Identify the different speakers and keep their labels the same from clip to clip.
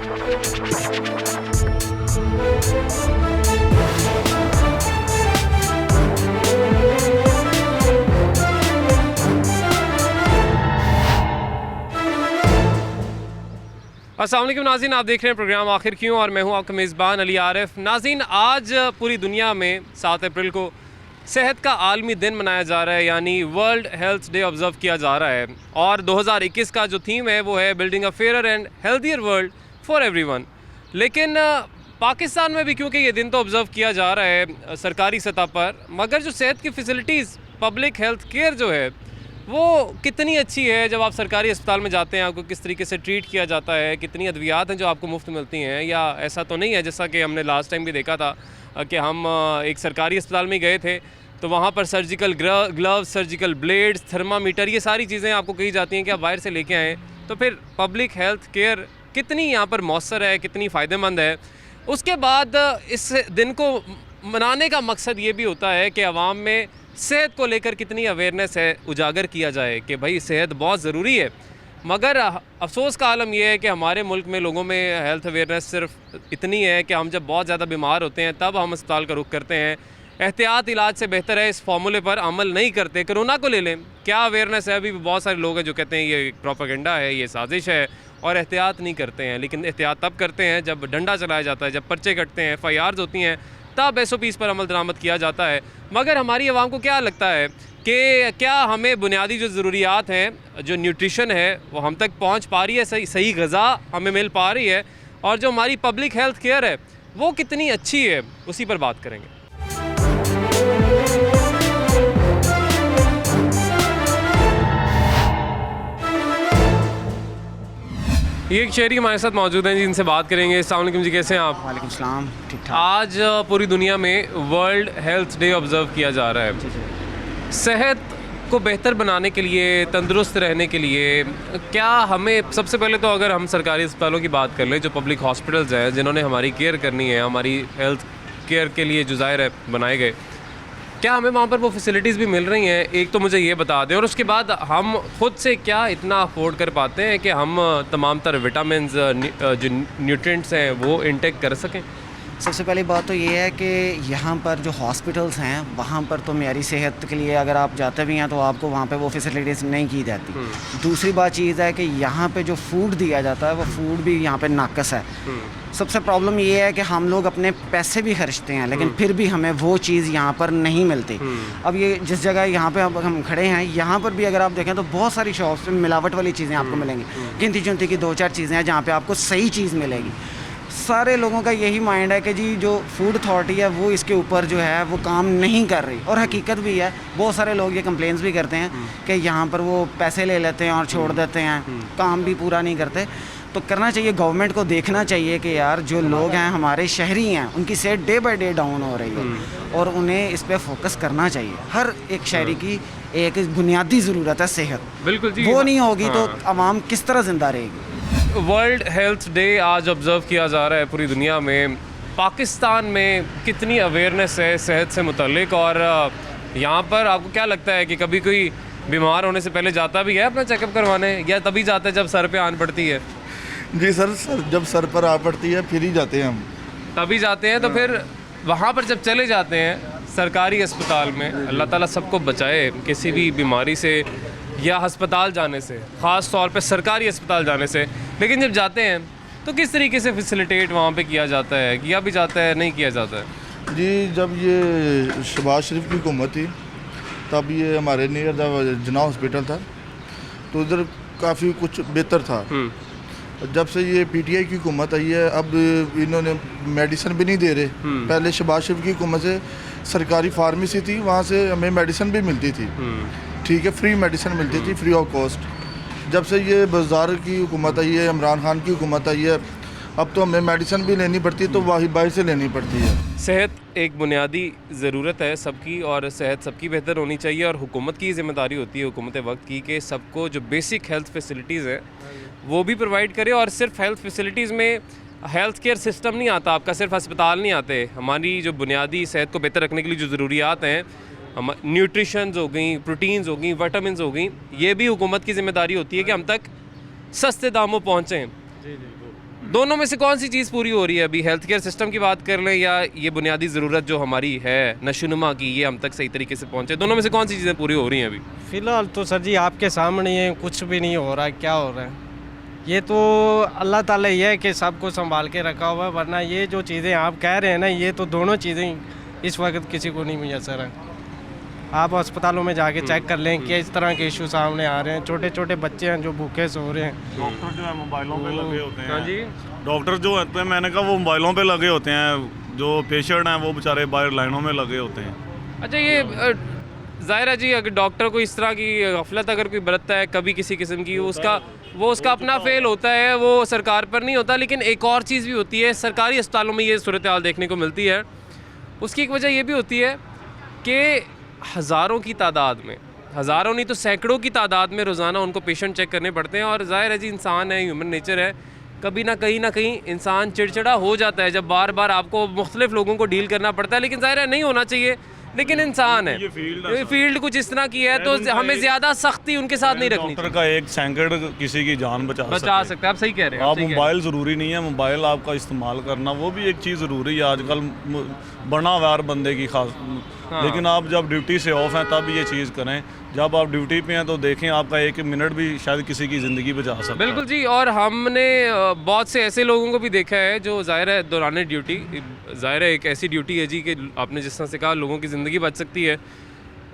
Speaker 1: अस्सलाम वालेकुम नाज़रीन, आप देख रहे हैं प्रोग्राम आखिर क्यों और मैं हूं आपका मेज़बान अली आरिफ। नाज़रीन, आज पूरी दुनिया में 7 अप्रैल को सेहत का आलमी दिन मनाया जा रहा है, यानी वर्ल्ड हेल्थ डे ऑब्ज़र्व किया जा रहा है। और 2021 का जो थीम है वो है building a fair and healthier world for everyone. लेकिन पाकिस्तान में भी क्योंकि ये दिन तो ऑब्ज़र्व किया जा रहा है सरकारी सतह पर, मगर जो सेहत की फ़ैसिलिटीज़, पब्लिक हेल्थ केयर जो है वो कितनी अच्छी है। जब आप सरकारी अस्पताल में जाते हैं आपको किस तरीके से ट्रीट किया जाता है, कितनी अद्वियात हैं जो आपको मुफ्त मिलती हैं, या ऐसा तो नहीं है जैसा कि हमने लास्ट टाइम भी देखा था कि हम एक सरकारी अस्पताल में गए थे तो वहाँ पर surgical gloves, surgical blades, thermometer, ये सारी चीज़ें आपको कही जाती हैं कि आप बाहर से लेके आएँ। तो फिर पब्लिक हेल्थ केयर कितनी यहाँ पर मौसर है, कितनी फ़ायदेमंद है। उसके बाद इस दिन को मनाने का मकसद ये भी होता है कि आवाम में सेहत को लेकर कितनी अवेयरनेस है, उजागर किया जाए कि भाई सेहत बहुत ज़रूरी है। मगर अफसोस का आलम यह है कि हमारे मुल्क में लोगों में हेल्थ अवेयरनेस सिर्फ इतनी है कि हम जब बहुत ज़्यादा बीमार होते हैं तब हम अस्पताल का रुख करते हैं। एहतियात इलाज से बेहतर है, इस फार्मूले पर अमल नहीं करते। कोरोना को ले लें, क्या अवेयरनेस है। अभी भी बहुत सारे लोग हैं जो कहते हैं ये प्रोपेगेंडा है, ये साजिश है, और एहतियात नहीं करते हैं। लेकिन एहतियात तब करते हैं जब डंडा चलाया जाता है, जब पर्चे कटते हैं, FIRs होती हैं, तब SOPs पर अमल दरामद किया जाता है। मगर हमारी आवाम को क्या लगता है कि क्या हमें बुनियादी जो ज़रूरियात हैं, जो न्यूट्रिशन है, वो हम तक पहुंच पा रही है, सही ग़िज़ा हमें मिल पा रही है, और जो हमारी पब्लिक हेल्थ केयर है वो कितनी अच्छी है, उसी पर बात करेंगे। ये एक शहरी हमारे साथ मौजूद हैं, जिनसे बात करेंगे। अस्सलाम वालेकुम जी, कैसे हैं आप?
Speaker 2: वालेकुम सलाम, ठीक ठाक।
Speaker 1: आज पूरी दुनिया में वर्ल्ड हेल्थ डे ऑब्ज़र्व किया जा रहा है। सेहत को बेहतर बनाने के लिए, तंदुरुस्त रहने के लिए क्या हमें, सबसे पहले तो अगर हम सरकारी अस्पतालों की बात कर लें, जो पब्लिक हॉस्पिटल्स हैं जिन्होंने हमारी केयर करनी है, हमारी हेल्थ केयर के लिए जो ज़ाहिर है बनाए गए, क्या हमें वहाँ पर वो फैसिलिटीज़ भी मिल रही हैं? एक तो मुझे ये बता दें, और उसके बाद हम खुद से क्या इतना अफोर्ड कर पाते हैं कि हम तमाम तरह विटामिन्स, जो न्यूट्रिएंट्स हैं वो इंटेक कर सकें?
Speaker 2: सबसे पहली बात तो ये है कि यहाँ पर जो हॉस्पिटल्स हैं वहाँ पर तो मेरी सेहत के लिए अगर आप जाते भी हैं तो आपको वहाँ पे वो फैसिलिटीज़ नहीं की जाती। दूसरी बात चीज़ है कि यहाँ पे जो फूड दिया जाता है वो फूड भी यहाँ पे नाकस है। सबसे प्रॉब्लम ये है कि हम लोग अपने पैसे भी खर्चते हैं लेकिन फिर भी हमें वो चीज़ यहाँ पर नहीं मिलती। अब ये जिस जगह यहाँ पे हम खड़े हैं, यहाँ पर भी अगर आप देखें तो बहुत सारी शॉप्स में मिलावट वाली चीज़ें आपको मिलेंगी। गिनती चुनती की 2-4 चीज़ें हैं जहाँ पे आपको सही चीज़ मिलेगी। सारे लोगों का यही माइंड है कि जी जो फूड अथॉरिटी है वो इसके ऊपर जो है वो काम नहीं कर रही, और हकीकत भी है। बहुत सारे लोग ये कंप्लेंट्स भी करते हैं कि यहाँ पर वो पैसे ले लेते हैं और छोड़ देते हैं, काम भी पूरा नहीं करते। तो करना चाहिए, गवर्नमेंट को देखना चाहिए कि यार जो लोग हैं हमारे शहरी हैं उनकी सेहत डे बाय डे डाउन हो रही है और उन्हें इस पर फोकस करना चाहिए। हर एक शहरी की एक बुनियादी ज़रूरत है सेहत,
Speaker 1: बिल्कुल जी।
Speaker 2: वो नहीं होगी तो आवाम किस तरह ज़िंदा रहेगी।
Speaker 1: वर्ल्ड हेल्थ डे आज ऑब्ज़र्व किया जा रहा है पूरी दुनिया में। पाकिस्तान में कितनी अवेयरनेस है सेहत से मुतल्लिक, और यहाँ पर आपको क्या लगता है कि कभी कोई बीमार होने से पहले जाता भी है अपना चेकअप करवाने, या तभी जाता है जब सर पे आन पड़ती है?
Speaker 3: जी सर, जब सर पर आ पड़ती है फिर ही जाते हैं हम,
Speaker 1: तभी जाते हैं। तो फिर वहाँ पर जब चले जाते हैं सरकारी अस्पताल में, अल्लाह ताला सबको बचाए किसी भी बीमारी से या अस्पताल जाने से, ख़ास तौर पे सरकारी अस्पताल जाने से, लेकिन जब जाते हैं तो किस तरीके से फैसिलिटेट वहाँ पे किया जाता है, किया भी जाता है, नहीं किया जाता है?
Speaker 3: जी जब ये शहबाज शरीफ की हुकूमत थी तब ये हमारे नियर जना हॉस्पिटल था तो उधर काफ़ी कुछ बेहतर था। जब से ये PTI की हुकूमत आई है अब इन्होंने मेडिसिन भी नहीं दे रहे। पहले शहबाज शरीफ की हुकूमत से सरकारी फार्मेसी थी, वहाँ से हमें मेडिसिन भी मिलती थी, ठीक है, फ्री मेडिसिन मिलती थी, फ्री ऑफ कॉस्ट। जब से ये बाज़ार की हुकूमत आई है, इमरान खान की हुकूमत आई है, अब तो हमें मेडिसिन भी लेनी पड़ती है तो वही बाहर से लेनी पड़ती है।
Speaker 1: सेहत एक बुनियादी ज़रूरत है सबकी, और सेहत सबकी बेहतर होनी चाहिए, और हुकूमत की ज़िम्मेदारी होती है, हुकूमत वक्त की, कि सबको जो बेसिक हेल्थ फैसिलिटीज़ हैं वो भी प्रोवाइड करे। और सिर्फ हेल्थ फैसिलिटीज़ में हेल्थ केयर सिस्टम नहीं आता आपका, सिर्फ अस्पताल नहीं आते। हमारी जो बुनियादी सेहत को बेहतर रखने के लिए जो ज़रूरियात हैं, न्यूट्रिशंस हो गई, प्रोटीन्स हो गई, विटामिन्स हो गई, ये भी हुकूमत की ज़िम्मेदारी होती है कि हम तक सस्ते दामों पहुँचें। दोनों में से कौन सी चीज़ पूरी हो रही है अभी? हेल्थ केयर सिस्टम की बात कर लें या ये बुनियादी ज़रूरत जो हमारी है नशोनुमा की, ये हम तक सही तरीके से पहुँचे, दोनों में से कौन सी चीज़ें पूरी हो रही हैं अभी?
Speaker 4: फ़िलहाल तो सर जी आपके सामने ही है, कुछ भी नहीं हो रहा है। क्या हो रहा है ये तो अल्लाह ताला ही है कि सबको संभाल के रखा हुआ है, वरना ये जो चीज़ें आप कह रहे हैं ना, ये तो दोनों चीज़ें इस वक्त किसी को नहीं मुयसर है। आप अस्पतालों में जाके चेक कर लें कि इस तरह के इशू सामने आ रहे हैं। छोटे छोटे बच्चे हैं जो भूखे सो रहे हैं।
Speaker 5: डॉक्टर जो है मोबाइलों पे लगे होते हैं।
Speaker 1: हाँ जी,
Speaker 5: डॉक्टर जो होते हैं, मैंने कहा वो मोबाइलों पे लगे होते हैं, जो पेशेंट हैं वो बेचारे बाहर लाइनों में लगे होते हैं।
Speaker 1: अच्छा ये ज़ाहिर है जी, अगर डॉक्टर को इस तरह की गफलत अगर कोई बरतता है कभी किसी किस्म की, उसका अपना फेल होता है, वो सरकार पर नहीं होता। लेकिन एक और चीज़ भी होती है, सरकारी अस्पतालों में ये सूरत हाल देखने को मिलती है। उसकी एक वजह ये भी होती है कि हज़ारों की तादाद में, हज़ारों नहीं तो सैकड़ों की तादाद में रोज़ाना उनको पेशेंट चेक करने पड़ते हैं। और ज़ाहिर है जी, इंसान है, ह्यूमन नेचर है, कभी ना कहीं इंसान चिड़चिड़ा हो जाता है जब बार बार आपको मुख्तलिफ लोगों को डील करना पड़ता है। लेकिन ज़ाहिर है नहीं होना चाहिए, लेकिन इंसान है, ये फील्ड कुछ इस तरह की है, तो हमें ज़्यादा सख्ती उनके साथ नहीं रखनी
Speaker 5: डॉक्टर का एक सेकंड किसी की जान बचा
Speaker 1: सकता है। आप सही कह रहे हैं।
Speaker 5: आप मोबाइल ज़रूरी नहीं है, मोबाइल आपका इस्तेमाल करना वो भी एक चीज़ ज़रूरी है आजकल, बना हुआ हर बंदे की खास। लेकिन आप जब ड्यूटी से ऑफ हैं तब ये चीज़ करें, जब आप ड्यूटी पे हैं तो देखें आपका एक मिनट भी शायद किसी की ज़िंदगी बचा सकता है।
Speaker 1: बिल्कुल जी। और हमने बहुत से ऐसे लोगों को भी देखा है जो ज़ाहिर है दौरान ड्यूटी, ज़ाहिर है एक ऐसी ड्यूटी है जी कि आपने जिस तरह से कहा लोगों की ज़िंदगी बच सकती है,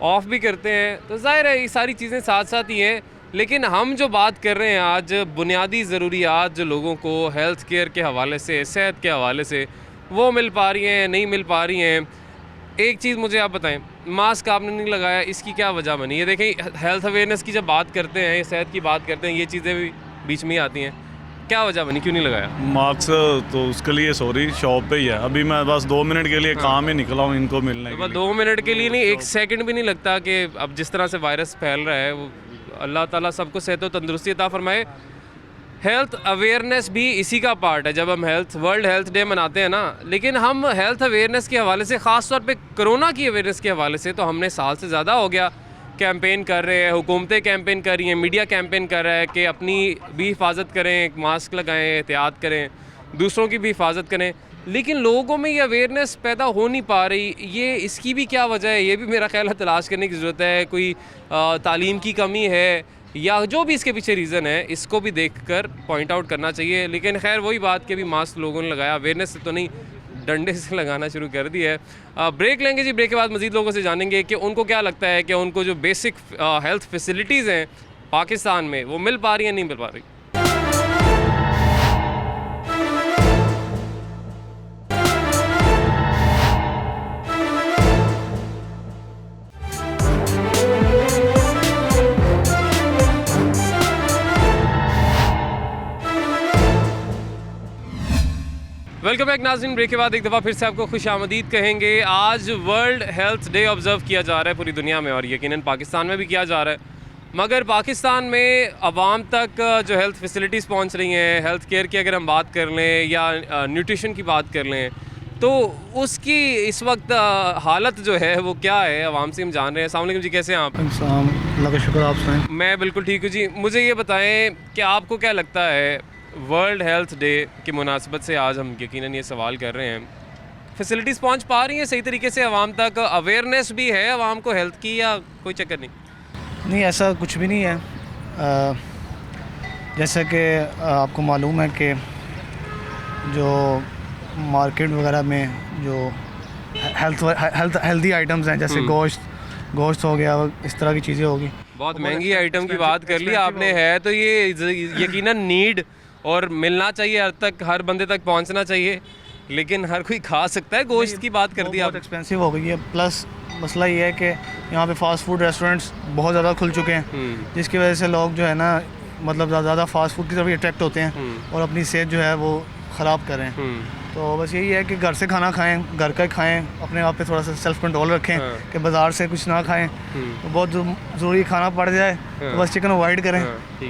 Speaker 1: ऑफ भी करते हैं, तो ज़ाहिर है ये सारी चीज़ें साथ साथ ही हैं। लेकिन हम जो बात कर रहे हैं आज, बुनियादी ज़रूरियात जो लोगों को हेल्थ केयर के हवाले से, सेहत के हवाले से वो मिल पा रही हैं, नहीं मिल पा रही हैं। एक चीज़ मुझे आप बताएं, मास्क आपने नहीं लगाया, इसकी क्या वजह बनी? ये देखें, हेल्थ अवेयरनेस की जब बात करते हैं, सेहत की बात करते हैं, ये चीज़ें भी बीच में ही आती हैं। क्या वजह बनी, क्यों नहीं लगाया
Speaker 5: मास्क? तो उसके लिए सॉरी, शॉप पे ही है अभी, मैं बस 2 मिनट के लिए काम ही निकला हूँ इनको मिलने के लिए।
Speaker 1: 2 मिनट के लिए नहीं, 1 सेकंड भी नहीं लगता कि अब जिस तरह से वायरस फैल रहा है, वो अल्लाह ताला सबको सेहत और तंदुरुस्ती अता फरमाए। हेल्थ अवेयरनेस भी इसी का पार्ट है। जब हम वर्ल्ड हेल्थ डे मनाते हैं ना, लेकिन हम हेल्थ अवेयरनेस के हवाले से, ख़ास तौर पे कोरोना की अवेयरनेस के हवाले से, तो हमने साल से ज़्यादा हो गया कैंपेन कर रहे हैं, हुकूमतें कैंपेन कर रही हैं, मीडिया कैंपेन कर रहा है कि अपनी भी हिफाजत करें, मास्क लगाएं, एहतियात करें, दूसरों की भी हिफाजत करें। लेकिन लोगों में ये अवेयरनेस पैदा हो नहीं पा रही। ये इसकी भी क्या वजह है, ये भी मेरा ख्याल है तलाश करने की ज़रूरत है। कोई तालीम की कमी है या जो भी इसके पीछे रीज़न है, इसको भी देखकर पॉइंट आउट करना चाहिए। लेकिन खैर वही बात कि अभी मास्क लोगों ने लगाया, अवेयरनेस से तो नहीं, डंडे से लगाना शुरू कर दिया है। ब्रेक लेंगे जी, ब्रेक के बाद मज़ीद लोगों से जानेंगे कि उनको क्या लगता है कि उनको जो बेसिक हेल्थ फैसिलिटीज़ हैं पाकिस्तान में वो मिल पा रही हैं, नहीं मिल पा रही। वेलकम बैक नाज़रीन, ब्रेक के बाद एक दफ़ा फिर से आपको खुशामदीद कहेंगे। आज वर्ल्ड हेल्थ डे ऑब्ज़र्व किया जा रहा है पूरी दुनिया में, और यकीनन पाकिस्तान में भी किया जा रहा है। मगर पाकिस्तान में आवाम तक जो हेल्थ फैसिलिटीज़ पहुंच रही हैं, हेल्थ केयर की अगर हम बात कर लें या न्यूट्रिशन की बात कर लें, तो उसकी इस वक्त हालत जो है वो क्या है, आवाम से हम जान रहे हैं। अस्सलाम वालेकुम जी, कैसे हैं आप?
Speaker 6: अल्लाह का शुक्र, आप सुनाएं।
Speaker 1: मैं बिल्कुल ठीक हूँ जी। मुझे ये बताएं कि आपको क्या लगता है वर्ल्ड हेल्थ डे की मुनासबत से आज हम यकीनन ये सवाल कर रहे हैं, फैसिलिटीज़ पहुंच पा रही हैं सही तरीके से आवाम तक, अवेयरनेस भी है आवाम को हेल्थ की, या कोई चक्कर नहीं?
Speaker 6: नहीं, ऐसा कुछ भी नहीं है। जैसा कि आपको मालूम है कि जो मार्केट वगैरह में जो हेल्दी आइटम्स हैं, जैसे गोश्त हो गया, इस तरह की चीज़ें होगी।
Speaker 1: बहुत महंगी आइटम की बात कर ली आपने, है तो ये यकीनन नीड और मिलना चाहिए, हर तक, हर बंदे तक पहुंचना चाहिए, लेकिन हर कोई खा सकता है। गोश्त की बात कर दी आप,
Speaker 6: बहुत एक्सपेंसिव हो गई है। प्लस मसला ये है कि यहाँ पे फास्ट फूड रेस्टोरेंट्स बहुत ज़्यादा खुल चुके हैं, जिसकी वजह से लोग जो है ना, मतलब ज़्यादा फास्ट फूड की तरफ अट्रैक्ट होते हैं और अपनी सेहत जो है वो ख़राब करें। तो बस यही है कि घर से खाना खाएं, घर का खाएं, अपने आप पे थोड़ा सा सेल्फ कंट्रोल रखें कि बाज़ार से कुछ ना खाएं। तो बहुत ज़रूरी खाना पड़ जाए तो बस चिकन अवॉइड करें,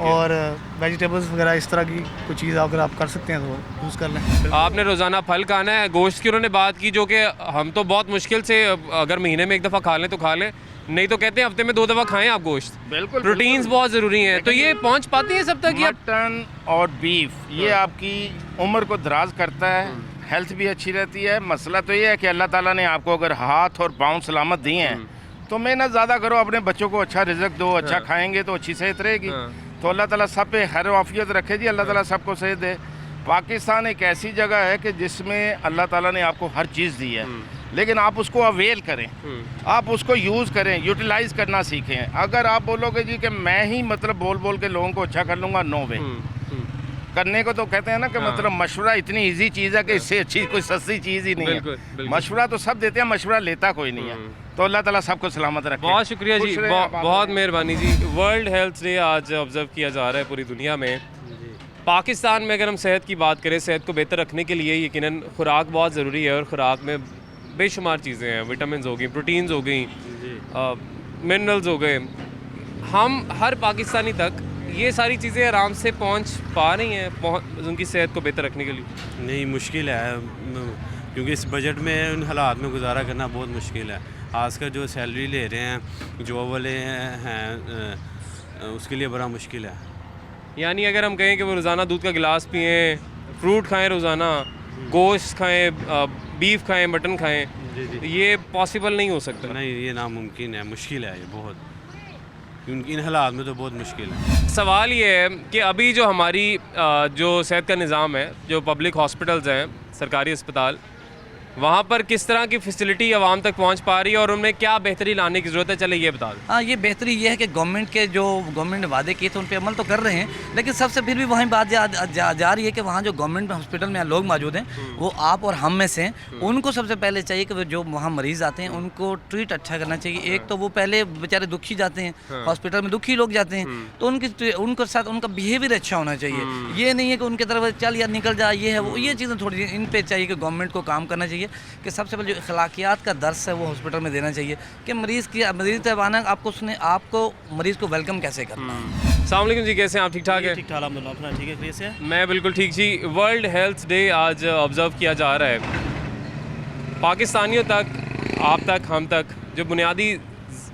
Speaker 6: और वेजिटेबल्स वगैरह इस तरह की कोई चीज़ अगर आप कर सकते हैं तो यूज़ कर लें।
Speaker 1: आपने रोज़ाना फल खाना है, गोश्त की उन्होंने बात की, जो कि हम तो बहुत मुश्किल से अगर महीने में 1 दफ़ा खा लें तो खा लें, नहीं तो कहते हैं हफ्ते में 2 दफ़ा खाएं आप गोश्त।
Speaker 7: बिल्कुल,
Speaker 1: प्रोटीन्स बहुत ज़रूरी हैं, तो ये पहुँच पाती हैं सब तक?
Speaker 7: मटन और बीफ ये आपकी उम्र को दराज करता है, हेल्थ भी अच्छी रहती है। मसला तो ये है कि अल्लाह ताला ने आपको अगर हाथ और पाँव सलामत दिए हैं तो मेहनत ज़्यादा करो, अपने बच्चों को अच्छा रिज़्क दो, अच्छा खाएंगे तो अच्छी सेहत रहेगी। तो अल्लाह ताला सब पे खैर आफियत रखे जी, अल्लाह ताला सबको सेहत दे। पाकिस्तान एक ऐसी जगह है कि जिसमें अल्लाह ताला ने आपको हर चीज़ दी है, लेकिन आप उसको अवेल करें, आप उसको यूज़ करें, यूटिलाइज़ करना सीखें। अगर आप बोलोगे जी कि मैं ही मतलब बोल बोल के लोगों को अच्छा कर लूँगा, नो वे। करने को तो कहते हैं ना कि मतलब मशवरा इतनी इजी चीज़ है कि इससे अच्छी कोई सस्ती चीज़ ही नहीं है। मशवरा तो सब देते हैं, मशवरा लेता कोई नहीं है। तो अल्लाह ताला सबको सलामत रखे।
Speaker 1: बहुत शुक्रिया जी, बहुत मेहरबानी जी। वर्ल्ड हेल्थ डे आज ऑब्जर्व किया जा रहा है पूरी दुनिया में। पाकिस्तान में अगर हम सेहत की बात करें, सेहत को बेहतर रखने के लिए यकीनन खुराक बहुत ज़रूरी है, और खुराक में बेशुमार चीज़ें हैं। विटामिन हो गई, प्रोटीन्स हो गई, मिनरल्स हो गए। हम हर पाकिस्तानी तक ये सारी चीज़ें आराम से पहुंच पा रही हैं उनकी सेहत को बेहतर रखने के लिए?
Speaker 8: नहीं, मुश्किल है, क्योंकि इस बजट में उन हालात में गुजारा करना बहुत मुश्किल है। खासकर जो सैलरी ले रहे हैं, जॉब वाले हैं, उसके लिए बड़ा मुश्किल है।
Speaker 1: यानी अगर हम कहें कि वो रोज़ाना दूध का गिलास पिएँ, फ्रूट खाएँ, रोज़ाना गोश्त खाएँ, बीफ खाएँ, मटन खाएँ, ये पॉसिबल नहीं हो सकता।
Speaker 8: नहीं, ये नामुमकिन है, मुश्किल है ये बहुत, इन हालात में तो बहुत मुश्किल है।
Speaker 1: सवाल ये है कि अभी जो हमारी जो सेहत का निज़ाम है, जो पब्लिक हॉस्पिटल्स हैं, सरकारी अस्पताल, वहाँ पर किस तरह की फैसिलिटी आवाम तक पहुँच पा रही है और उनमें क्या बेहतरी लाने की ज़रूरत है? चले ये बता दें।
Speaker 9: हाँ, ये बेहतरी ये है कि गवर्नमेंट ने वादे किए थे उन पे अमल तो कर रहे हैं, लेकिन सबसे फिर भी वहीं बात जा रही है कि वहाँ जो गवर्नमेंट हॉस्पिटल में लोग मौजूद हैं, वो आप और हम में से हैं। उनको सबसे पहले चाहिए कि जो वहाँ मरीज़ आते हैं उनको ट्रीट अच्छा करना चाहिए। एक तो वो पहले बेचारे दुखी जाते हैं, हॉस्पिटल में दुखी लोग जाते हैं, तो उनके साथ उनका बिहेवियर अच्छा होना चाहिए। ये नहीं है कि उनकी तरफ चल यार निकल जा, ये है वो, ये चीज़ें थोड़ी इन पे चाहिए कि गवर्नमेंट को काम करना चाहिए कि सबसे पहले जो अखलाकियात का दर्स है वो हॉस्पिटल में देना चाहिए कि मरीज़ तबाना आपको मरीज़ को वेलकम कैसे करना है।
Speaker 1: अस्सलाम वालेकुम जी, कैसे हैं आप? ठीक ठाक है?
Speaker 6: ठीक ठाक अल्हम्दुलिल्लाह, अपना ठीक है? कैसे है?
Speaker 1: मैं बिल्कुल ठीक जी। वर्ल्ड हेल्थ डे आज ऑब्ज़र्व किया जा रहा है। पाकिस्तानियों तक, आप तक, हम तक जो बुनियादी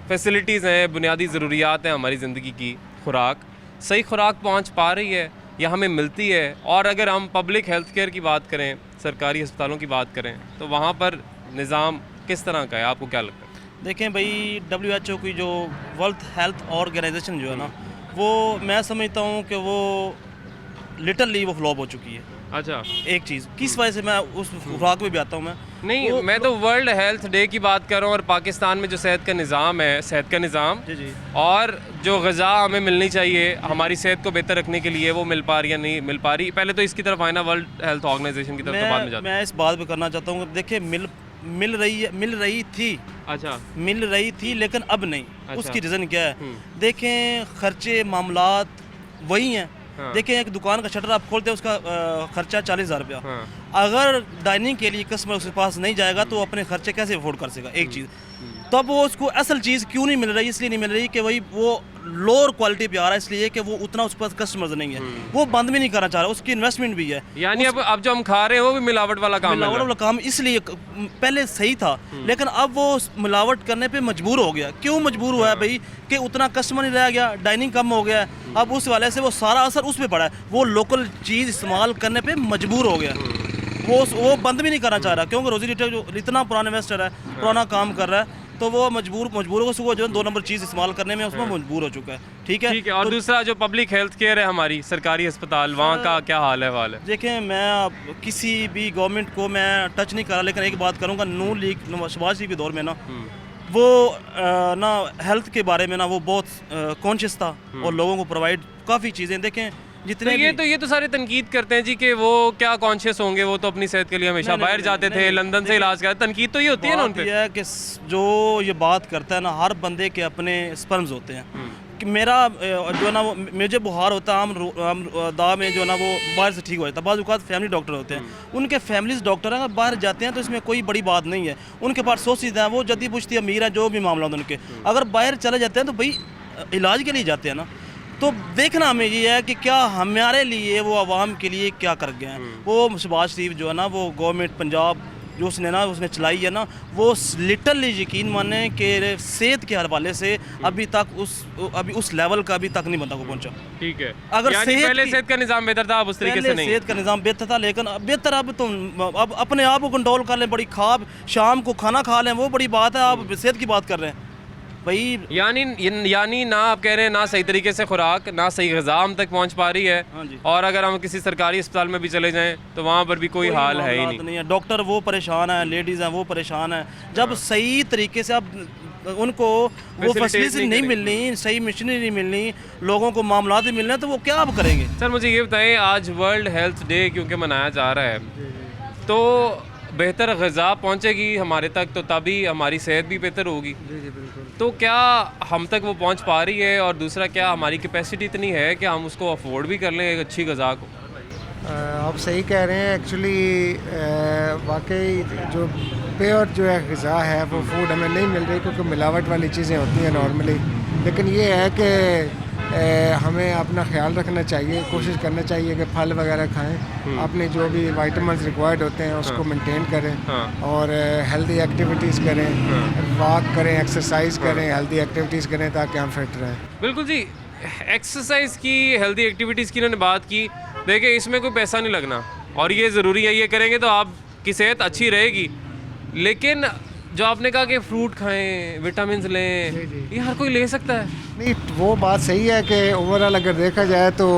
Speaker 1: फैसिलिटीज़ हैं, बुनियादी ज़रूरियात हैं हमारी ज़िंदगी की, खुराक, सही खुराक पहुँच पा रही है या हमें मिलती है? और अगर हम पब्लिक हेल्थ केयर की बात करें, सरकारी अस्पतालों की बात करें, तो वहाँ पर निज़ाम किस तरह का है? आपको क्या लगता है?
Speaker 6: देखें भाई, WHO की जो वर्ल्ड हेल्थ ऑर्गेनाइजेशन जो है ना, वो मैं समझता हूँ कि वो लिटरली वो फ्लॉप हो चुकी है।
Speaker 1: अच्छा,
Speaker 6: एक चीज़ किस वजह से मैं उस खुराक में भी आता हूँ मैं
Speaker 1: नहीं, मैं तो वर्ल्ड हेल्थ डे की बात कर रहा हूँ, और पाकिस्तान में जो सेहत का निज़ाम है, सेहत का निज़ाम
Speaker 6: जी
Speaker 1: और जो ग़िज़ा हमें मिलनी चाहिए हमारी सेहत को बेहतर रखने के लिए, वो मिल पा रही है नहीं मिल पा रही? पहले तो इसकी तरफ आए ना, वर्ल्ड हेल्थ ऑर्गेनाइजेशन की तरफ, तो बाद में जाते हैं।
Speaker 6: मैं इस बात पे करना चाहता हूँ, देखिए मिल रही थी।
Speaker 1: अच्छा,
Speaker 6: मिल रही थी लेकिन अब नहीं।
Speaker 1: अच्छा।
Speaker 6: उसकी रीज़न क्या है? देखें, खर्चे मामलात वही हैं।
Speaker 1: हाँ।
Speaker 6: देखें, एक दुकान का शटर आप खोलते हैं, उसका खर्चा 40,000 रुपया।
Speaker 1: हाँ।
Speaker 6: अगर डाइनिंग के लिए कस्टमर उसके पास नहीं जाएगा तो अपने खर्चे कैसे अफोर्ड कर सकेगा? एक चीज़। तब वो उसको असल चीज़ क्यों नहीं मिल रही? इसलिए नहीं मिल रही कि वही वो लोअर क्वालिटी पे आ रहा है, इसलिए कि वो उतना उस पास कस्टमर्स नहीं है। वो बंद भी नहीं करना चाह रहा, उसकी इन्वेस्टमेंट भी है।
Speaker 1: यानी अब जो हम खा रहे हैं वो भी मिलावट वाला काम है।
Speaker 6: मिलावट वाला काम इसलिए पहले सही था, लेकिन अब वो मिलावट करने पे मजबूर हो गया। क्यों मजबूर हुआ है भाई? कि उतना कस्टमर नहीं रह गया, डाइनिंग कम हो गया। अब उस वाले से वो सारा असर उस पर पड़ा है, वो लोकल चीज़ इस्तेमाल करने पे मजबूर हो गया। वो बंद भी नहीं करना चाह रहा, क्योंकि रोजी रिटेल जो इतना पुराना इन्वेस्टर है, पुराना काम कर रहा है, तो वो मजबूर हो सुबह जो 2 नंबर चीज़ इस्तेमाल करने में उसमें मजबूर हो चुका है। ठीक है।
Speaker 1: और दूसरा जो पब्लिक हेल्थ केयर है हमारी, सरकारी अस्पताल, वहाँ का क्या हाल है?
Speaker 6: देखें, मैं किसी भी गवर्नमेंट को मैं टच नहीं कर रहा, लेकिन एक बात करूँगा, नून लीग शहबाज शरीफ के दौर में ना, वो ना हेल्थ के बारे में ना वो बहुत कॉन्शियस था और लोगों को प्रोवाइड काफ़ी चीज़ें। देखें, जितने
Speaker 1: ये तो सारे तनकीद करते हैं जी कि वो क्या कॉन्शियस होंगे, वो तो अपनी सेहत के लिए हमेशा बाहर जाते थे, लंदन से इलाज कराते। तनकीद तो ये होती है ना उन पे,
Speaker 6: है कि जो ये बात करता है ना, हर बंदे के अपने स्पर्म्स होते हैं। कि मेरा जो है ना, वो मुझे बुखार होता है, आम दावा में जो है ना वो बाहर से ठीक हो जाता है। बाज़ औक़ात फैमिली डॉक्टर होते हैं, उनके फैमिलीज डॉक्टर हैं, बाहर जाते हैं तो इसमें कोई बड़ी बात नहीं है। उनके पास सोचते हैं, वो जदी पुश्ती अमीर है, जो भी मामला होता है उनके, अगर बाहर चले जाते हैं तो भाई इलाज के लिए जाते हैं ना। तो देखना हमें ये है कि क्या हमारे लिए वो आवाम के लिए क्या कर गए हैं। वो शहबाज शरीफ जो है ना, वो गवर्नमेंट पंजाब
Speaker 10: जो उसने चलाई है ना, वो लिटरली यकीन माने कि सेहत के हवाले से अभी उस लेवल का अभी तक नहीं बंदा को पहुंचा।
Speaker 1: ठीक है,
Speaker 10: अगर
Speaker 1: यानी पहले सेहत का निज़ाम बेहतर था, अब उस तरीके से नहीं।
Speaker 10: सेहत का निज़ाम बेहतर था, लेकिन बेहतर अब तो अब अपने आप को कंट्रोल कर लें, बड़ी खाब शाम को खाना खा लें, वो बड़ी बात है। आप सेहत की बात कर रहे हैं भाई,
Speaker 1: यानी ना आप कह रहे हैं ना सही तरीके से खुराक, ना सही ग़िज़ा हम तक पहुंच पा रही है।
Speaker 10: हाँ जी।
Speaker 1: और अगर हम किसी सरकारी अस्पताल में भी चले जाएं तो वहाँ पर भी कोई हाल है ही नहीं
Speaker 10: है। डॉक्टर वो परेशान है, लेडीज़ हैं वो परेशान है। जब सही तरीके से अब उनको वो फैसिलिटी नहीं मिलनी, सही मशीनरी नहीं मिलनी, लोगों को मामला नहीं मिलने, तो वो क्या अब करेंगे?
Speaker 1: सर मुझे ये बताएं, आज वर्ल्ड हेल्थ डे क्योंकि मनाया जा रहा है, तो बेहतर ग़िज़ा पहुँचेगी हमारे तक तो तभी हमारी सेहत भी बेहतर होगी। तो क्या हम तक वो पहुँच पा रही है? और दूसरा, क्या हमारी कैपेसिटी इतनी है कि हम उसको अफोर्ड भी कर लें एक अच्छी ग़िज़ा को?
Speaker 11: आप सही कह रहे हैं। एक्चुअली वाकई जो प्योर जो है ग़िज़ा है वो फूड हमें नहीं मिल रही, क्योंकि मिलावट वाली चीज़ें होती हैं नॉर्मली। लेकिन ये है कि हमें अपना ख्याल रखना चाहिए, कोशिश करना चाहिए कि फल वगैरह खाएं, अपने जो भी विटामिन्स रिक्वायर्ड होते हैं उसको मेंटेन करें, और हेल्दी एक्टिविटीज़ करें, वॉक करें, एक्सरसाइज करें, हेल्दी एक्टिविटीज़ करें, ताकि हम फिट रहें।
Speaker 1: बिल्कुल जी, एक्सरसाइज की, हेल्दी एक्टिविटीज़ की इन्होंने बात की। देखिए, इसमें कोई पैसा नहीं लगना और ये ज़रूरी है, ये करेंगे तो आपकी सेहत अच्छी रहेगी। लेकिन जो आपने कहा कि फ्रूट खाएं, विटामिन लें, ये हर कोई ले सकता है?
Speaker 11: नहीं, वो बात सही है कि ओवरऑल अगर देखा जाए तो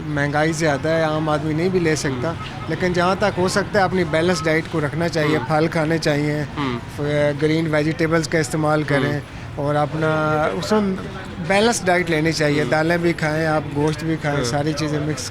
Speaker 11: महंगाई ज़्यादा है, आम आदमी नहीं भी ले सकता। लेकिन जहाँ तक हो सकता है अपनी बैलेंस डाइट को रखना चाहिए, फल खाने चाहिए, ग्रीन वेजिटेबल्स का इस्तेमाल करें, और अपना उसमें बैलेंस डाइट लेनी चाहिए। दालें भी खाएं, आप गोश्त भी खाएं, सारी चीज़ें मिक्स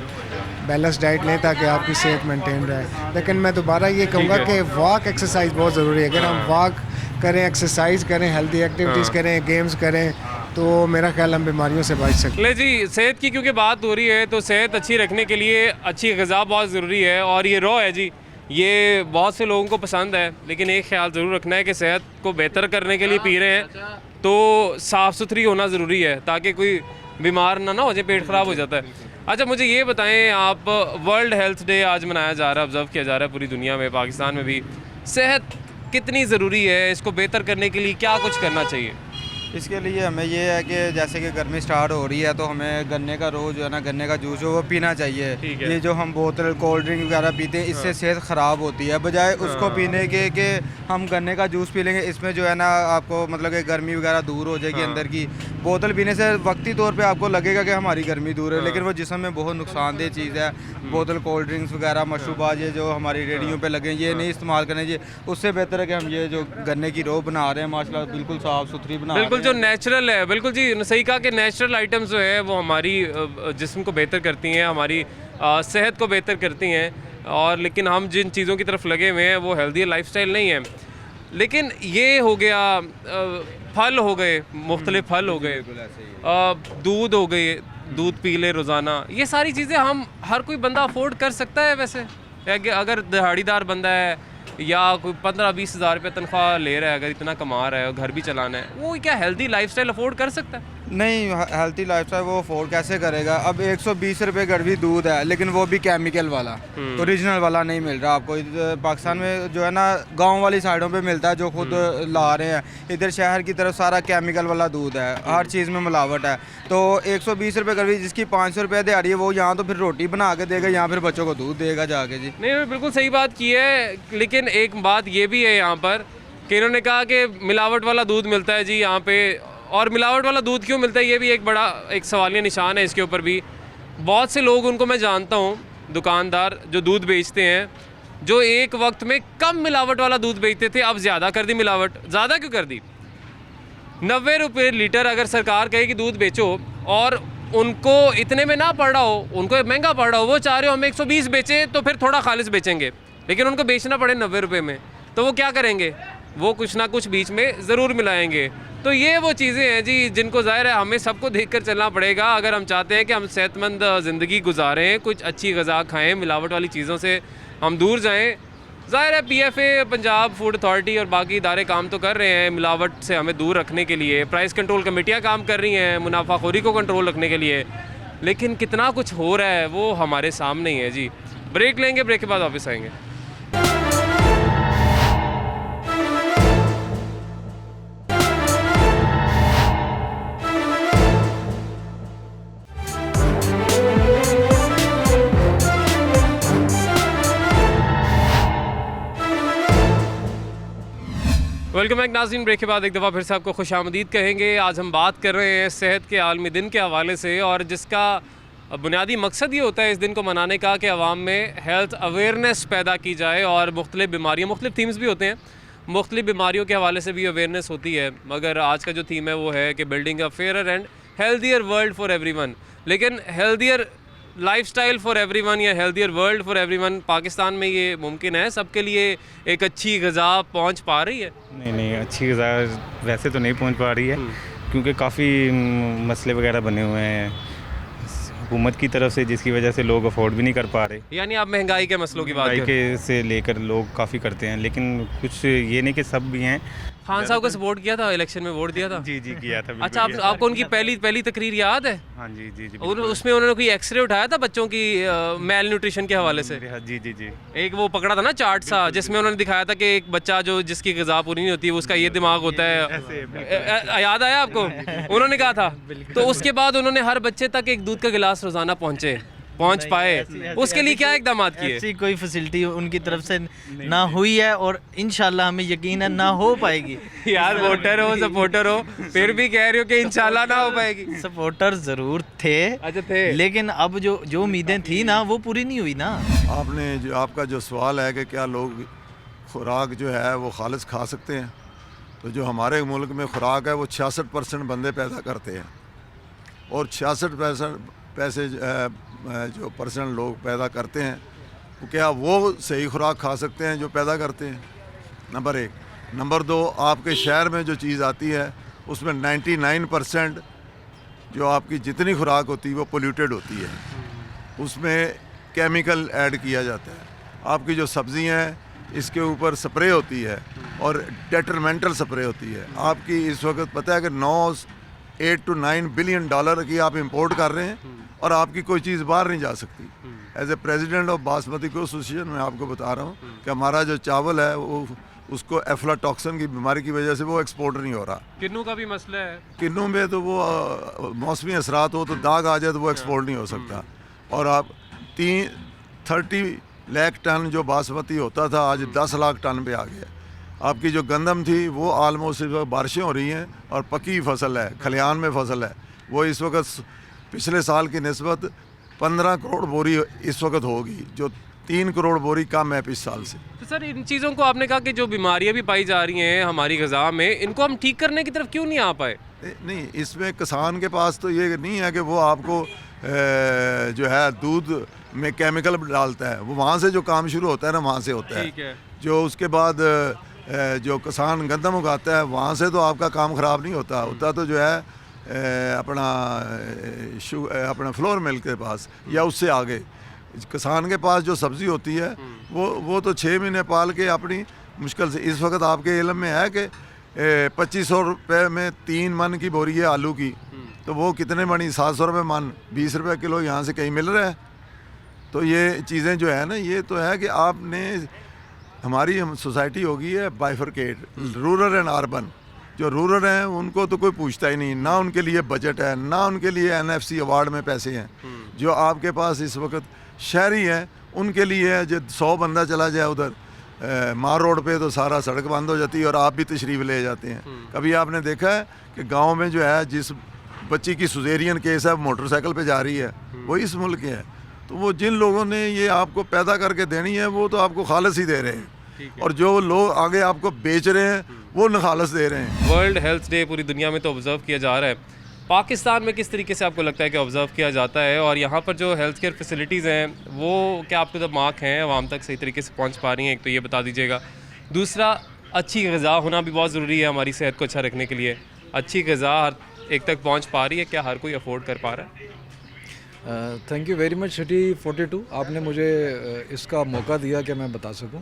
Speaker 11: बैलेंस डाइट लें ताकि आपकी सेहत मेंटेन रहे। लेकिन मैं दोबारा ये कहूँगा कि वॉक एक्सरसाइज बहुत ज़रूरी है। अगर हम वॉक करें, एक्सरसाइज करें, हेल्दी एक्टिविटीज़ करें, गेम्स करें, तो मेरा ख्याल हम बीमारियों से बच सकते हैं।
Speaker 1: ले जी, सेहत की क्योंकि बात हो रही है तो सेहत अच्छी रखने के लिए अच्छी ग़िज़ा बहुत ज़रूरी है। और ये रॉ है जी, ये बहुत से लोगों को पसंद है, लेकिन एक ख्याल ज़रूर रखना है कि सेहत को बेहतर करने के लिए पी रहे हैं तो साफ़ सुथरी होना ज़रूरी है, ताकि कोई बीमार ना हो जाए, पेट ख़राब हो जाता है। अच्छा, मुझे ये बताएं, आप वर्ल्ड हेल्थ डे आज मनाया जा रहा है, ऑब्ज़र्व किया जा रहा है पूरी दुनिया में, पाकिस्तान में भी। सेहत कितनी ज़रूरी है? इसको बेहतर करने के लिए क्या कुछ करना चाहिए?
Speaker 12: इसके लिए हमें ये है कि जैसे कि गर्मी स्टार्ट हो रही है तो हमें गन्ने का रोज़ जो है ना, गन्ने का जूस जो वो पीना चाहिए। ये जो हम बोतल कोल्ड ड्रिंक वगैरह पीते हैं, इससे सेहत ख़राब होती है। बजाय उसको पीने के कि हम गन्ने का जूस पी लेंगे, इसमें जो है ना आपको मतलब कि गर्मी वगैरह दूर हो जाएगी अंदर की। बोतल पीने से वक्ती तौर पे आपको लगेगा कि हमारी गर्मी दूर है, लेकिन वो जिस्म में बहुत नुकसानदेह चीज़ है। बोतल कोल्ड ड्रिंक्स वगैरह, मशरूबात, ये जो हमारी रेडियो पे लगे, ये नहीं इस्तेमाल करने चाहिए। उससे बेहतर है कि हम ये जो गन्ने की रो बना रहे हैं, माशाल्लाह बिल्कुल साफ़ सुथरी बना रहे हैं,
Speaker 1: बिल्कुल जो नेचुरल है। बिल्कुल जी, सही कहा कि नेचुरल आइटम्स जो है वो हमारी जिस्म को बेहतर करती हैं, हमारी सेहत को बेहतर करती हैं। और लेकिन हम जिन चीज़ों की तरफ लगे हुए हैं वो हेल्दी लाइफस्टाइल नहीं है। लेकिन ये हो गया, फल हो गए, मुख्तलिफ फल हो गए, दूध हो गए, दूध पी ले रोज़ाना, ये सारी चीज़ें हम हर कोई बंदा अफोर्ड कर सकता है। वैसे अगर दिहाड़ीदार बंदा है या कोई 15-20 हज़ार रुपये तनख्वाह ले रहा है, अगर इतना कमा रहा है और घर भी चलाना है, वो क्या हेल्दी लाइफस्टाइल अफोर्ड कर सकता है?
Speaker 12: नहीं, हेल्थी लाइफस्टाइल वो अफोर्ड कैसे करेगा? अब 120 रुपये गड़वी दूध है, लेकिन वो भी केमिकल वाला, ओरिजिनल वाला नहीं मिल रहा आपको। पाकिस्तान में जो है ना, गांव वाली साइडों पे मिलता है, जो खुद ला रहे हैं। इधर शहर की तरफ सारा केमिकल वाला दूध है, हर चीज़ में मिलावट है। तो 120 रुपये गड़वी, जिसकी 500 रुपये दिहाड़ी है, वो यहाँ तो फिर रोटी बना के देगा, यहाँ फिर बच्चों को दूध देगा जाके। जी
Speaker 1: नहीं, बिल्कुल सही बात की है। लेकिन एक बात ये भी है यहाँ पर कि इन्होंने कहा कि मिलावट वाला दूध मिलता है जी यहाँ पे। और मिलावट वाला दूध क्यों मिलता है, ये भी एक बड़ा एक सवालिया निशान है इसके ऊपर भी। बहुत से लोग, उनको मैं जानता हूँ, दुकानदार जो दूध बेचते हैं, जो एक वक्त में कम मिलावट वाला दूध बेचते थे, अब ज़्यादा कर दी मिलावट। ज़्यादा क्यों कर दी? 90 रुपये लीटर अगर सरकार कहे कि दूध बेचो और उनको इतने में ना पड़ रहा हो, उनको महंगा पड़ रहा हो, वो चाह रहे हो हम 120 बेचें तो फिर थोड़ा खालिस बेचेंगे, लेकिन उनको बेचना पड़े 90 रुपये में, तो वो क्या करेंगे? वो कुछ ना कुछ बीच में ज़रूर मिलाएंगे। तो ये वो चीज़ें हैं जी जिनको ज़ाहिर है हमें सबको देखकर चलना पड़ेगा अगर हम चाहते हैं कि हम सेहतमंद ज़िंदगी गुजारें, कुछ अच्छी ग़िज़ा खाएं, मिलावट वाली चीज़ों से हम दूर जाएं। ज़ाहिर है PFA, पंजाब फूड अथॉरिटी और बाकी इदारे काम तो कर रहे हैं मिलावट से हमें दूर रखने के लिए, प्राइस कंट्रोल कमेटियाँ काम कर रही हैं मुनाफाखोरी को कंट्रोल रखने के लिए, लेकिन कितना कुछ हो रहा है वो हमारे सामने ही है जी। ब्रेक लेंगे, ब्रेक के बाद वापस आएंगे। वेलकम बैक नाज़रीन। ब्रेक के बाद एक दफ़ा फिर से आपको खुशामदीद कहेंगे। आज हम बात कर रहे हैं सेहत के आलमी दिन के हवाले से, और जिसका बुनियादी मकसद ये होता है इस दिन को मनाने का कि आवाम में हेल्थ अवेयरनेस पैदा की जाए और मुख्तलिफ बीमारियाँ, मुख्तलिफ थीम्स भी होते हैं, मुख्तलिफ बीमारियों के हवाले से भी अवेयरनेस होती है। मगर आज का जो थीम है वो है कि building a fair and healthier world for everyone. लेकिन हेल्दियर लाइफस्टाइल फॉर एवरीवन या healthier world for everyone Pakistan में ये मुमकिन है? सबके लिए एक अच्छी ग़िज़ा पहुंच पा रही है?
Speaker 13: नहीं, अच्छी ग़िज़ा वैसे तो नहीं पहुंच पा रही है, क्योंकि काफ़ी मसले वगैरह बने हुए हैं हुकूमत की तरफ से, जिसकी वजह से लोग अफोर्ड भी नहीं कर पा रहे।
Speaker 1: यानी आप महंगाई के मसलों की बात
Speaker 13: महंगाई के से लेकर लोग काफ़ी करते हैं, लेकिन कुछ ये नहीं कि सब भी हैं।
Speaker 1: खान साहब को सपोर्ट किया था, इलेक्शन में वोट दिया था?
Speaker 13: जी किया था।
Speaker 1: अच्छा, आपको उनकी पहली तकरीर याद है?
Speaker 13: हाँ जी।
Speaker 1: उसमें उन्होंने कोई एक्सरे उठाया था बच्चों की मेल न्यूट्रिशन के हवाले से?
Speaker 13: जी। एक
Speaker 1: वो पकड़ा था ना चार्ट सा, जिसमें उन्होंने दिखाया था कि एक बच्चा जिसकी ग़िज़ा पूरी नहीं होती है उसका ये दिमाग होता है। याद आया आपको? उन्होंने कहा था। तो उसके बाद उन्होंने हर बच्चे तक एक दूध का गिलास रोज़ाना पहुंच पाए। उसके लिए क्या इकदाम किए?
Speaker 10: ऐसी कोई फैसिलिटी उनकी तरफ से ना हुई है और इंशाल्लाह हमें यकीन है ना हो पाएगी।
Speaker 1: यार वोटर हो, सपोर्टर हो, फिर भी कह रहे हो कि इंशाल्लाह ना हो पाएगी।
Speaker 10: सपोर्टर ज़रूर थे।
Speaker 1: अच्छा थे,
Speaker 10: लेकिन अब जो उम्मीदें थी ना वो पूरी नहीं हुई ना।
Speaker 3: आपका जो सवाल है कि क्या लोग खुराक जो है वो खालिस खा सकते हैं, तो जो हमारे मुल्क में खुराक है वो 66% बंदे पैदा करते हैं, और 66% जो परसेंट लोग पैदा करते हैं, तो क्या वो सही खुराक खा सकते हैं जो पैदा करते हैं? नंबर 1। नंबर 2, आपके शहर में जो चीज़ आती है उसमें 99% जो आपकी जितनी खुराक होती है वो पोल्यूटेड होती है, उसमें केमिकल ऐड किया जाता है। आपकी जो सब्ज़ियाँ हैं इसके ऊपर स्प्रे होती है और डेट्रीमेंटल स्प्रे होती है। आपकी इस वक्त पता है कि 8 to 9 बिलियन डॉलर की आप इंपोर्ट कर रहे हैं और आपकी कोई चीज़ बाहर नहीं जा सकती। As a president of basmati को एसोसिएशन में आपको बता रहा हूँ कि हमारा जो चावल है वो उसको एफ्लाटॉक्सिन की बीमारी की वजह से वो एक्सपोर्ट नहीं हो रहा।
Speaker 1: किन्नू का भी मसला है।
Speaker 3: किन्नू में तो वो मौसमी असरात हो तो दाग आ जाए तो वो एक्सपोर्ट नहीं हो सकता। और आप 30 लाख टन जो बासमती होता था आज 10 लाख टन पे आ गया। आपकी जो गंदम थी वो आलमोस्ट इस वक्त बारिशें हो रही हैं और पकी फसल है, खलियान में फसल है, वो इस वक्त पिछले साल की निस्बत 15 करोड़ बोरी इस वक्त होगी, जो 3 करोड़ बोरी कम है पिछले साल से।
Speaker 1: तो सर, इन चीज़ों को आपने कहा कि जो बीमारियां भी पाई जा रही हैं हमारी ग़िज़ा में, इनको हम ठीक करने की तरफ क्यों नहीं आ पाए?
Speaker 3: नहीं, इसमें किसान के पास तो ये नहीं है कि वो आपको जो है दूध में केमिकल डालता है, वो वहाँ से जो काम शुरू होता है ना वहाँ से होता है। जो उसके बाद जो किसान गंदम उगाता है वहाँ से तो आपका काम ख़राब नहीं होता तो जो है अपना फ्लोर मिल के पास या उससे आगे किसान के पास जो सब्ज़ी होती है वो तो 6 महीने पाल के अपनी मुश्किल से, इस वक्त आपके इल्म में है कि 2500 रुपये में 3 मन की बोरी है आलू की, तो वो कितने बनी? 700 रुपये मन, 20 रुपये किलो यहाँ से कहीं मिल रहा है। तो ये चीज़ें जो है ना, ये तो है कि आपने हमारी सोसाइटी हो गई है बाइफरकेट, रूरल एंड अर्बन। जो रूरल हैं उनको तो कोई पूछता ही नहीं, ना उनके लिए बजट है, ना उनके लिए NFC अवार्ड में पैसे हैं। जो आपके पास इस वक्त शहरी हैं उनके लिए है, जो 100 बंदा चला जाए उधर मार रोड पे तो सारा सड़क बंद हो जाती है और आप भी तशरीफ़ ले जाते हैं। कभी आपने देखा है कि गाँव में जो है जिस बच्ची की सुजेरियन केस है मोटरसाइकिल पे जा रही है, वो इस मुल्क के है। तो वो जिन लोगों ने ये आपको पैदा करके देनी है वो तो आपको खालस ही दे रहे हैं, और जो लोग आगे आपको बेच रहे हैं वो नखालस दे रहे हैं।
Speaker 1: वर्ल्ड हेल्थ डे पूरी दुनिया में तो ऑब्ज़र्व किया जा रहा है, पाकिस्तान में किस तरीके से आपको लगता है कि ऑब्ज़र्व किया जाता है? और यहाँ पर जो हेल्थ केयर फैसिलिटीज़ हैं वो क्या आपको द मार्क हैं, आवाम तक सही तरीके से पहुँच पा रही हैं? एक तो ये बता दीजिएगा। दूसरा, अच्छी ग़िज़ा होना भी बहुत ज़रूरी है हमारी सेहत को अच्छा रखने के लिए। अच्छी ग़िज़ा हर एक तक पहुँच पा रही है? क्या हर कोई अफोर्ड कर पा रहा है?
Speaker 14: Thank you very much city 42, आपने मुझे इसका मौका दिया कि मैं बता सकूं।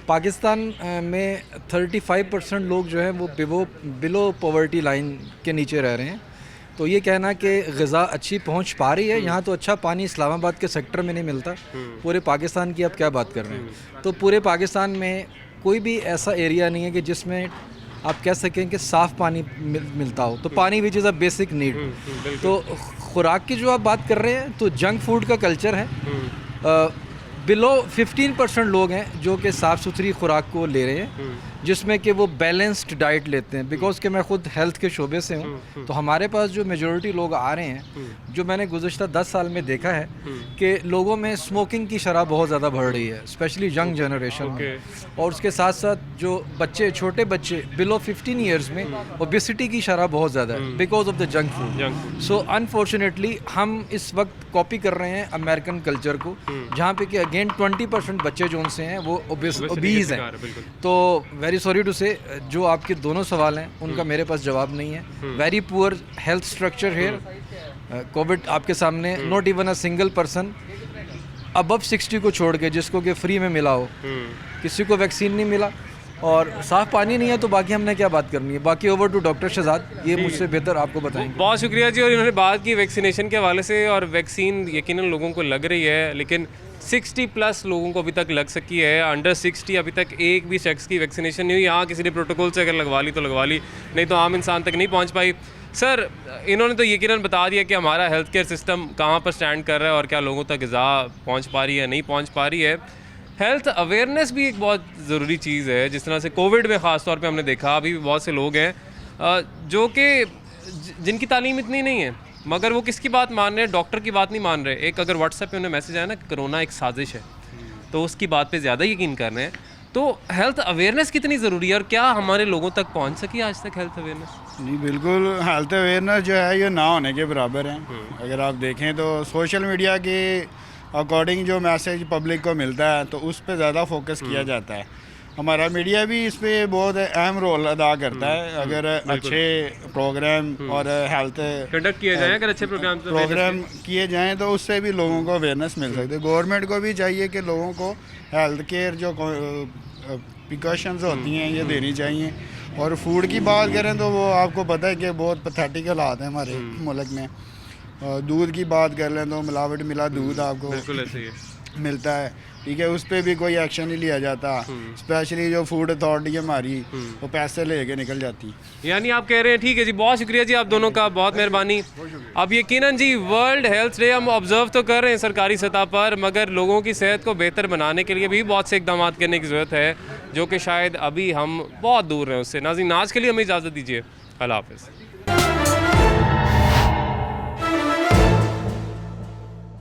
Speaker 14: पाकिस्तान में 35% लोग जो हैं वो बिलो पॉवर्टी लाइन के नीचे रह रहे हैं। तो ये कहना कि ग़िज़ा अच्छी पहुंच पा रही है, यहाँ तो अच्छा पानी इस्लामाबाद के सेक्टर में नहीं मिलता, पूरे पाकिस्तान की आप क्या बात कर रहे हैं? तो पूरे पाकिस्तान में कोई भी ऐसा एरिया नहीं है कि जिसमें आप कह सकें कि साफ़ पानी मिलता हो। तो पानी which is a basic need. तो खुराक की जो आप बात कर रहे हैं तो जंक फूड का कल्चर है। बिलो 15% लोग हैं जो कि साफ़ सुथरी खुराक को ले रहे हैं, जिसमें कि वो बैलेंस्ड डाइट लेते हैं। बिकॉज कि मैं खुद हेल्थ के शोबे से हूँ, तो हमारे पास जो मेजॉरिटी लोग आ रहे हैं, जो मैंने गुज़श्ता 10 साल में देखा है कि लोगों में स्मोकिंग की शरह बहुत ज़्यादा बढ़ रही है, स्पेशली यंग जनरेशन में। और उसके साथ साथ जो बच्चे, छोटे बच्चे बिलो 15 ईयर्स में ओबेसिटी की शरह बहुत ज़्यादा है because of the junk food. So unfortunately हम इस वक्त कॉपी कर रहे हैं अमेरिकन कल्चर को, जहाँ पे कि अगेन 20% बच्चे जो उनसे हैं वो ओबीज हैं। तो वेरी सॉरी टू से, जो आपके दोनों सवाल हैं उनका मेरे पास जवाब नहीं है। Very poor health structure here, covid आपके सामने, not even a single person above 60 को छोड़ के जिसको कि फ्री में मिला हो, किसी को वैक्सीन नहीं मिला, और साफ़ पानी नहीं है, तो बाकी हमने क्या बात करनी है। बाकी ओवर टू डॉक्टर शहजाद, ये मुझसे बेहतर आपको बताएंगे।
Speaker 1: बहुत शुक्रिया जी। और इन्होंने बात की वैक्सीनेशन के हवाले से, और वैक्सीन यकीनन लोगों को लग रही है, लेकिन 60+ लोगों को अभी तक लग सकी है। अंडर 60 अभी तक एक भी शख्स की वैक्सीनेशन नहीं हुई। यहाँ किसी ने प्रोटोकॉल से अगर लगवा ली तो लगवा ली, नहीं तो आम इंसान तक नहीं पहुँच पाई। सर, इन्होंने तो यकीनन बता दिया कि हमारा हेल्थ केयर सिस्टम कहाँ पर स्टैंड कर रहा है और क्या लोगों तक ग़िज़ा पहुँच पा रही है, नहीं पहुँच पा रही है। हेल्थ अवेयरनेस भी एक बहुत ज़रूरी चीज़ है। जिस तरह से कोविड में ख़ास तौर पे हमने देखा, अभी भी बहुत से लोग हैं जो कि जिनकी तालीम इतनी नहीं है, मगर वो किसकी बात मान रहे हैं, डॉक्टर की बात नहीं मान रहे। एक अगर व्हाट्सएप पे उन्हें मैसेज आया ना कि कोरोना एक साजिश है, तो उसकी बात पे ज़्यादा यकीन कर रहे हैं। तो हेल्थ अवेयरनेस कितनी ज़रूरी है, और क्या हमारे लोगों तक पहुँच सकी आज तक हेल्थ अवेयरनेस?
Speaker 15: जी बिल्कुल, हेल्थ अवेयरनेस जो है ये ना होने के बराबर है। अगर आप देखें तो सोशल मीडिया के अकॉर्डिंग जो मैसेज पब्लिक को मिलता है, तो उस पर ज़्यादा फोकस किया जाता है। हमारा मीडिया भी इस पर बहुत अहम रोल अदा करता है। अगर अच्छे प्रोग्राम और हेल्थ
Speaker 1: कंडक्ट किए जाएँ, अगर अच्छे
Speaker 15: प्रोग्राम किए जाएँ, तो उससे भी लोगों को अवेयरनेस मिल सकती है। गवर्नमेंट को भी चाहिए कि लोगों को हेल्थ केयर जो प्रिकॉशंस होती हैं ये देनी चाहिए। और फूड की बात करें तो वो आपको पता है कि बहुत पैथेटिक हालात हैं हमारे मुल्क में। दूध की बात कर लें तो मिलावट मिला दूध आपको
Speaker 1: बिल्कुल ऐसे ही
Speaker 15: मिलता है, ठीक है, उस पर भी कोई एक्शन नहीं लिया जाता। स्पेशली जो फूड अथॉरिटी हमारी, वो पैसे लेके निकल जाती।
Speaker 1: यानी आप कह रहे हैं, ठीक है जी, बहुत शुक्रिया जी आप दोनों का, बहुत मेहरबानी। अब यकीनन जी वर्ल्ड हेल्थ डे हम ऑब्जर्व तो कर रहे हैं सरकारी सतह पर, मगर लोगों की सेहत को बेहतर बनाने के लिए भी बहुत से इकदाम करने की ज़रूरत है, जो कि शायद अभी हम बहुत दूर हैं उससे। नाज़रीन, आज के लिए हमें इजाज़त दीजिए। अल्लाह हाफ़िज़।